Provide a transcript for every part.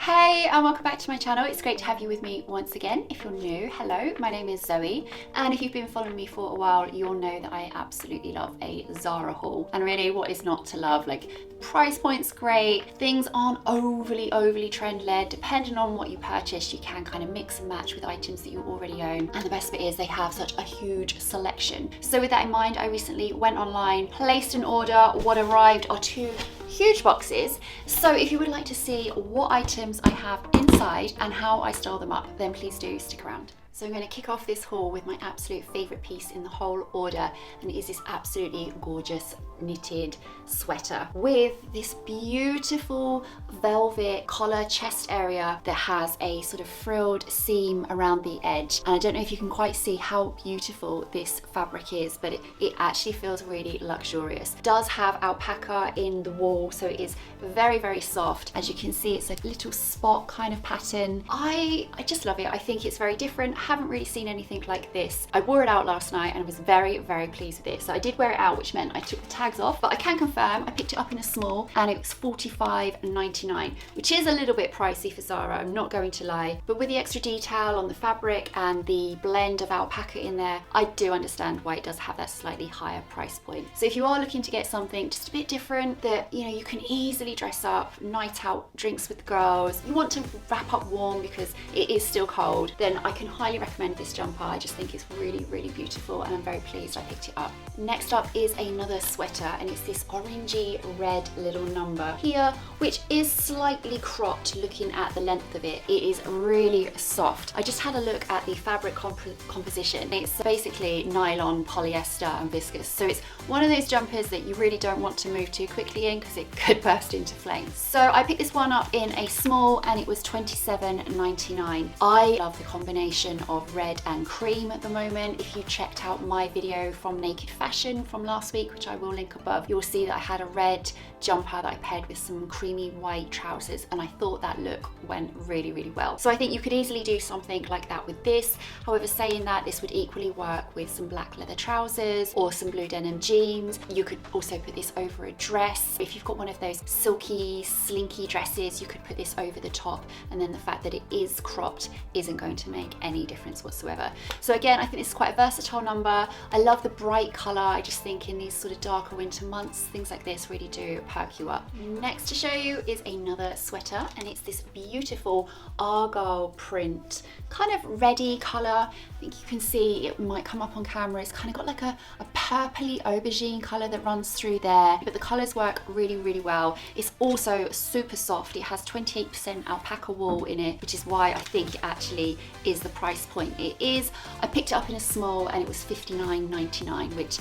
Hey, and welcome back to my channel. It's great to have you with me once again. If you're new, hello, my name is Zoe, and if you've been following me for a while, you'll know that I absolutely love a ZARA haul. And really, what is not to love? Like, the price point's great, things aren't overly trend-led. Depending on what you purchase, you can kind of mix and match with items that you already own. And the best bit is they have such a huge selection. So with that in mind, I recently went online, placed an order. What arrived are two huge boxes. So if you would like to see what items I have inside and how I style them up, then please do stick around. So I'm going to kick off this haul with my absolute favourite piece in the whole order, and it is this absolutely gorgeous knitted sweater with this beautiful velvet collar chest area that has a sort of frilled seam around the edge. And I don't know if you can quite see how beautiful this fabric is, but it actually feels really luxurious. It does have alpaca in the wool, so it is very soft. As you can see, it's a little spot kind of pattern. I just love it. I think it's very different. I haven't really seen anything like this. I wore it out last night and I was very pleased with it. So I did wear it out, which meant I took the tags off, but I can confirm I picked it up in a small and it was $45.99, which is a little bit pricey for ZARA, I'm not going to lie. But with the extra detail on the fabric and the blend of alpaca in there, I do understand why it does have that slightly higher price point. So if you are looking to get something just a bit different that, you know, you can easily dress up, night out, drinks with the girls, you want to wrap up warm because it is still cold, then I can highly recommend this jumper. I just think it's really beautiful and I'm very pleased I picked it up. Next up is another sweater, and it's this orangey red little number here, which is slightly cropped looking at the length of it. It is really soft. I just had a look at the fabric composition. It's basically nylon, polyester and viscose. So it's one of those jumpers that you really don't want to move too quickly in because it could burst into flames. So I picked this one up in a small and it was $27.99. I love the combination of red and cream at the moment. If you checked out my video from Naked Fashion from last week, which I will link above, you'll see that I had a red jumper that I paired with some creamy white trousers, and I thought that look went really well. So I think you could easily do something like that with this. However, saying that, this would equally work with some black leather trousers or some blue denim jeans. You could also put this over a dress. If you've got one of those silky, slinky dresses, you could put this over the top, and then the fact that it is cropped isn't going to make any difference whatsoever. So again, I think this is quite a versatile number. I love the bright colour. I just think in these sort of darker winter months, things like this really do perk you up. Next to show you is another sweater, and it's this beautiful argyle print, kind of reddy colour. I think you can see it might come up on camera. It's kind of got like a purpley aubergine colour that runs through there, but the colours work really well. It's also super soft. It has 28% alpaca wool in it, which is why I think it actually is the price point it is. I picked it up in a small and it was $59.99, which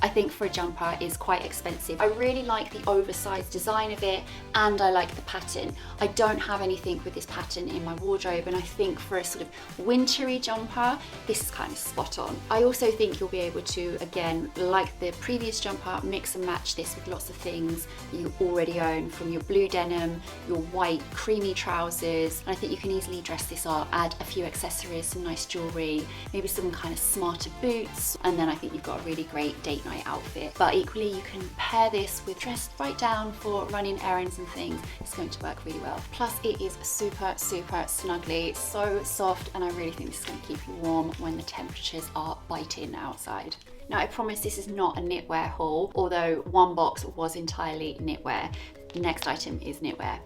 I think for a jumper is quite expensive. I really like the oversized design of it and I like the pattern. I don't have anything with this pattern in my wardrobe, and I think for a sort of wintry jumper, this is kind of spot on. I also think you'll be able to, again, like the previous jumper, mix and match this with lots of things that you already own, from your blue denim, your white creamy trousers, and I think you can easily dress this up, add a few accessories, some nice jewellery, maybe some kind of smarter boots, and then I think you've got a really great date night outfit. But equally, you can pair this with dress right down for running errands and things. It's going to work really well. Plus it is super snuggly, so soft, and I really think this is going to keep you warm when the temperatures are biting outside. Now, I promise this is not a knitwear haul, although one box was entirely knitwear. The next item is knitwear.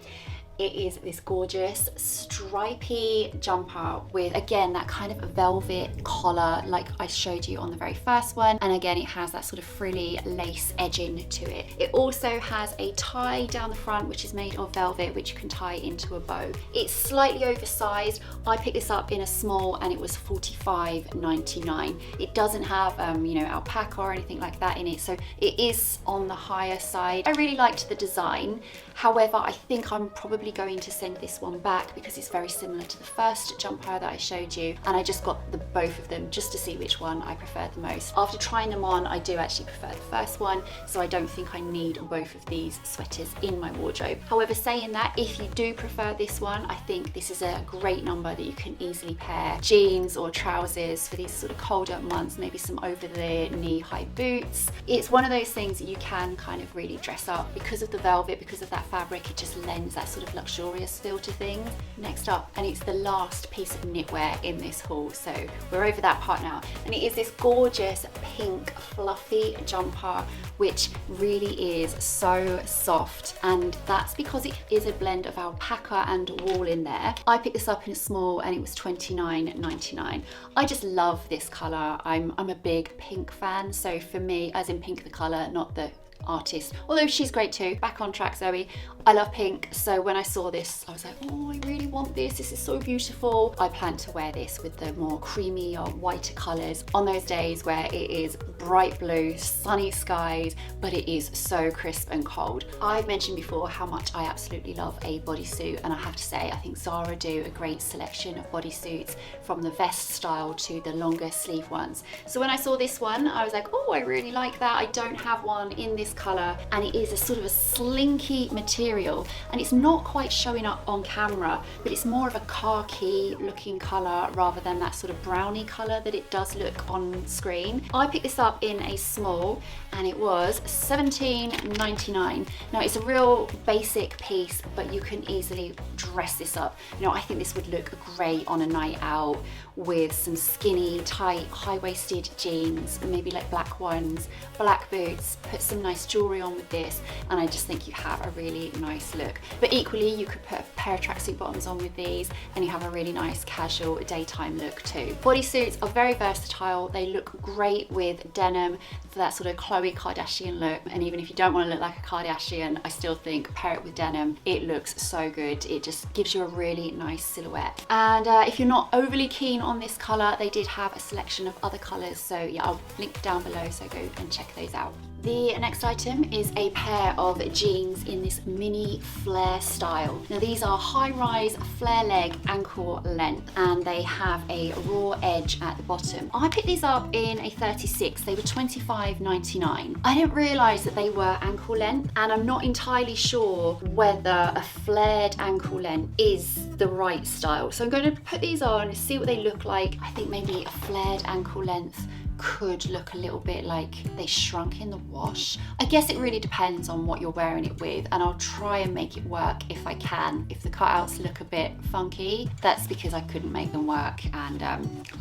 It is this gorgeous stripy jumper with, again, that kind of velvet collar like I showed you on the very first one, and again it has that sort of frilly lace edging to it. It also has a tie down the front which is made of velvet, which you can tie into a bow. It's slightly oversized. I picked this up in a small and it was $45.99. It doesn't have you know, alpaca or anything like that in it, so it is on the higher side. I really liked the design. However, I think I'm probably going to send this one back because it's very similar to the first jumper that I showed you, and I just got both of them just to see which one I preferred the most. After trying them on, I do actually prefer the first one, so I don't think I need both of these sweaters in my wardrobe. However, saying that, if you do prefer this one, I think this is a great number that you can easily pair jeans or trousers for these sort of colder months, maybe some over the knee-high boots. It's one of those things that you can kind of really dress up because of the velvet, because of that fabric. It just lends that sort of of luxurious feel to things. Next up, and it's the last piece of knitwear in this haul, so we're over that part now, and it is this gorgeous pink fluffy jumper which really is so soft, and that's because it is a blend of alpaca and wool in there. I picked this up in a small and it was $29.99. I just love this colour. I'm a big pink fan, so for me, as in pink the colour, not the artist, although she's great too. Back on track, Zoe. I love pink, so when I saw this I was like, oh, I really want this. This is so beautiful. I plan to wear this with the more creamy or whiter colours on those days where it is bright blue, sunny skies, but it is so crisp and cold. I've mentioned before how much I absolutely love a bodysuit, and I have to say I think Zara do a great selection of bodysuits, from the vest style to the longer sleeve ones. So when I saw this one I was like, oh, I really like that. I don't have one in this colour, and it is a sort of a slinky material, and it's not quite showing up on camera, but it's more of a khaki looking colour rather than that sort of browny colour that it does look on screen. I picked this up in a small and it was $17.99. Now it's a real basic piece, but you can easily dress this up. You know, I think this would look great on a night out with some skinny, tight, high-waisted jeans, maybe like black ones, black boots, put some nice jewellery on with this, and I just think you have a really nice look. But equally, you could put a pair of tracksuit bottoms on with these and you have a really nice casual daytime look too. Bodysuits are very versatile. They look great with denim for that sort of Khloe Kardashian look, and even if you don't want to look like a Kardashian, I still think pair it with denim. It looks so good. It just gives you a really nice silhouette. And if you're not overly keen on this colour, they did have a selection of other colours, so yeah, I'll link down below, so go and check those out. The next item is a pair of jeans in this mini flare style. Now these are high-rise flare leg ankle length, and they have a raw edge at the bottom. I picked these up in a 36. They were $25.99. I didn't realise that they were ankle length, and I'm not entirely sure whether a flared ankle length is the right style. So I'm going to put these on and see what they look like. I think maybe a flared ankle length could look a little bit like they shrunk in the wash. I guess it really depends on what you're wearing it with, and I'll try and make it work if I can. If the cutouts look a bit funky, that's because I couldn't make them work, and I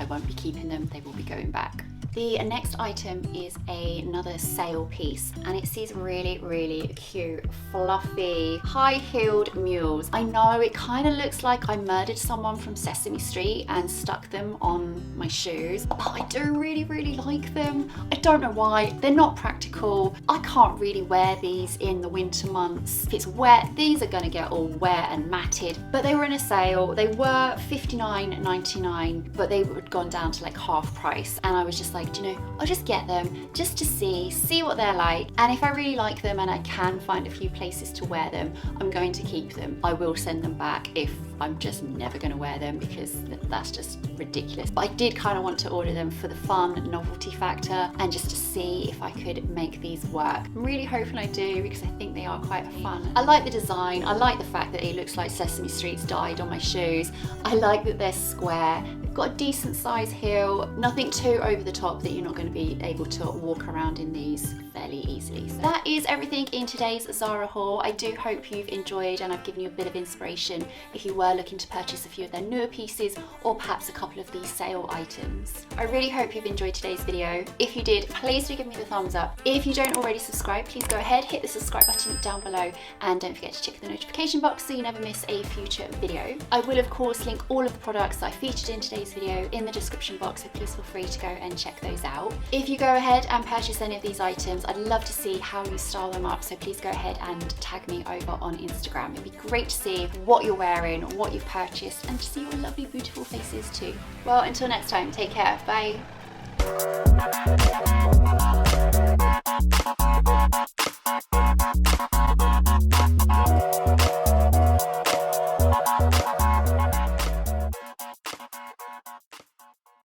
won't be keeping them. They will be going back. The next item is another sale piece, and it's these really, really cute, fluffy, high-heeled mules. I know it kind of looks like I murdered someone from Sesame Street and stuck them on my shoes, but I do really, really like them. I don't know why. They're not practical. I can't really wear these in the winter months. If it's wet, these are going to get all wet and matted, but they were in a sale. They were $59.99, but they had gone down to like half price, and I was just like, do you know, I'll just get them just to see what they're like, and if I really like them and I can find a few places to wear them, I'm going to keep them. I will send them back if I'm just never going to wear them, because that's just ridiculous. But I did kind of want to order them for the fun novelty factor and just to see if I could make these work. I'm really hoping I do, because I think they are quite fun. I like the design. I like the fact that it looks like Sesame Street's dyed on my shoes. I like that they're square. They've got a decent size heel, nothing too over the top that you're not going to be able to walk around in these fairly easily. So that is everything in today's Zara haul. I do hope you've enjoyed and I've given you a bit of inspiration if you were looking to purchase a few of their newer pieces, or perhaps a couple of these sale items. I really hope you've enjoyed today's video. If you did, please do give me the thumbs up. If you don't already subscribe, please go ahead, hit the subscribe button down below, and don't forget to check the notification box so you never miss a future video. I will of course link all of the products that I featured in today's video in the description box, so please feel free to go and check those out. If you go ahead and purchase any of these items, I'd love to see how you style them up, so please go ahead and tag me over on Instagram. It'd be great to see what you're wearing, what you've purchased, and to see your lovely beautiful faces too. Well, until next time, take care, bye.